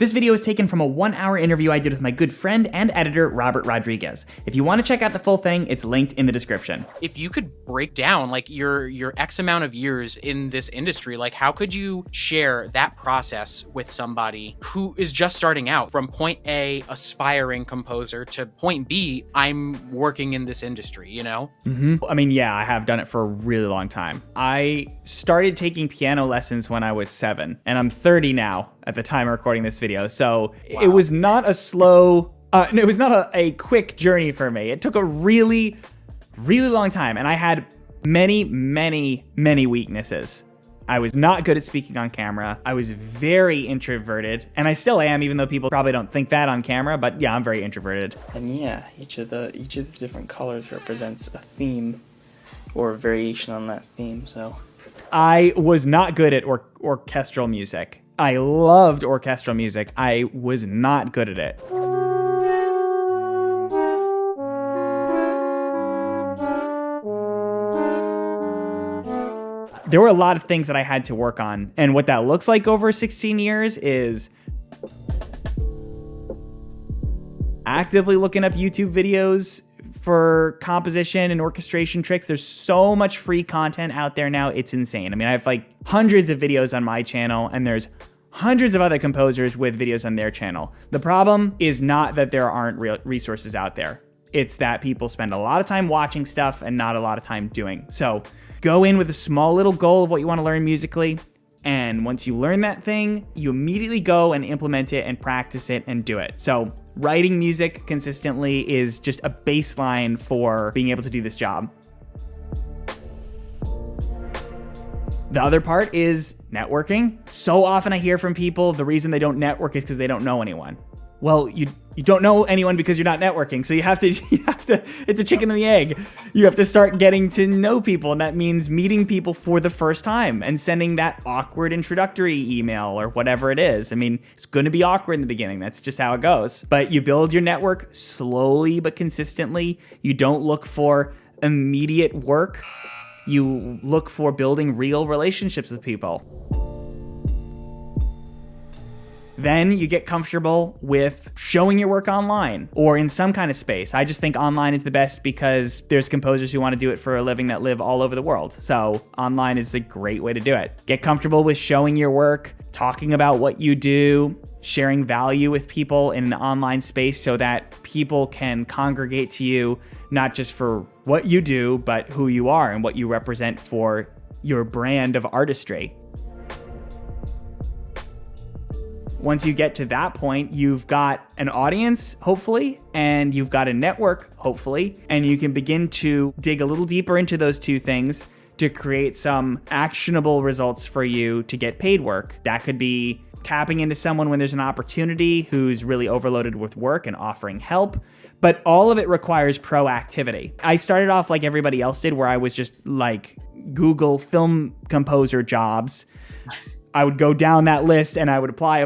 This video is taken from a 1-hour interview I did with my good friend and editor, Robert Rodriguez. If you want to check out the full thing, it's linked in the description. If you could break down like your X amount of years in this industry, like how could you share that process with somebody who is just starting out from point A, aspiring composer, to point B, I'm working in this industry, you know? I mean, yeah, I have done it for a really long time. I started taking piano lessons when I was 7, and I'm 30 now at the time of recording this video. So It was not a slow, it was not a quick journey for me. It took a really, really long time. And I had many, many, many weaknesses. I was not good at speaking on camera. I was very introverted, and I still am, even though people probably don't think that on camera, but yeah, I'm very introverted. And yeah, each of the different colors represents a theme or a variation on that theme, so. I was not good at orchestral music. I loved orchestral music. I was not good at it. There were a lot of things that I had to work on, and what that looks like over 16 years is actively looking up YouTube videos for composition and orchestration tricks. There's so much free content out there now, it's insane. I mean, I have like hundreds of videos on my channel, and there's hundreds of other composers with videos on their channel. The problem is not that there aren't real resources out there. It's that people spend a lot of time watching stuff and not a lot of time doing. So go in with a small little goal of what you want to learn musically, and once you learn that thing, you immediately go and implement it and practice it and do it. So writing music consistently is just a baseline for being able to do this job. The other part is networking. So often I hear from people the reason they don't network is because they don't know anyone. Well, you don't know anyone because you're not networking. So you have to, it's a chicken and the egg. You have to start getting to know people. And that means meeting people for the first time and sending that awkward introductory email or whatever it is. I mean, it's going to be awkward in the beginning. That's just how it goes. But you build your network slowly but consistently. You don't look for immediate work. You look for building real relationships with people. Then you get comfortable with showing your work online or in some kind of space. I just think online is the best because there's composers who want to do it for a living that live all over the world. So online is a great way to do it. Get comfortable with showing your work, talking about what you do, sharing value with people in an online space so that people can congregate to you, not just for what you do, but who you are and what you represent for your brand of artistry. Once you get to that point, you've got an audience, hopefully, and you've got a network, hopefully, and you can begin to dig a little deeper into those two things to create some actionable results for you to get paid work. That could be tapping into someone when there's an opportunity who's really overloaded with work and offering help. But all of it requires proactivity. I started off like everybody else did, where I was just like Google film composer jobs. I would go down that list and I would apply,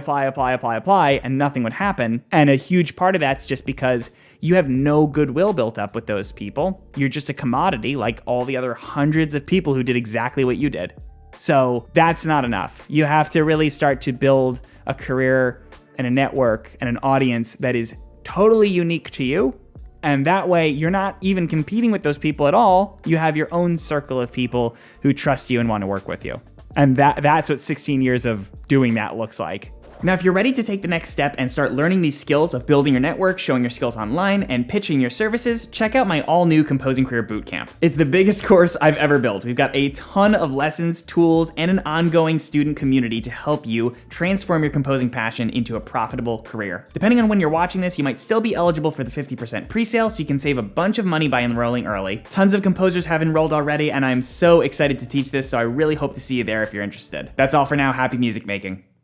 and nothing would happen. And a huge part of that's just because you have no goodwill built up with those people. You're just a commodity like all the other hundreds of people who did exactly what you did. So that's not enough. You have to really start to build a career and a network and an audience that is totally unique to you. And that way you're not even competing with those people at all. You have your own circle of people who trust you and want to work with you. And that's what 16 years of doing that looks like. Now, if you're ready to take the next step and start learning these skills of building your network, showing your skills online, and pitching your services, check out my all-new Composing Career Bootcamp. It's the biggest course I've ever built. We've got a ton of lessons, tools, and an ongoing student community to help you transform your composing passion into a profitable career. Depending on when you're watching this, you might still be eligible for the 50% presale, so you can save a bunch of money by enrolling early. Tons of composers have enrolled already, and I'm so excited to teach this, so I really hope to see you there if you're interested. That's all for now. Happy music making.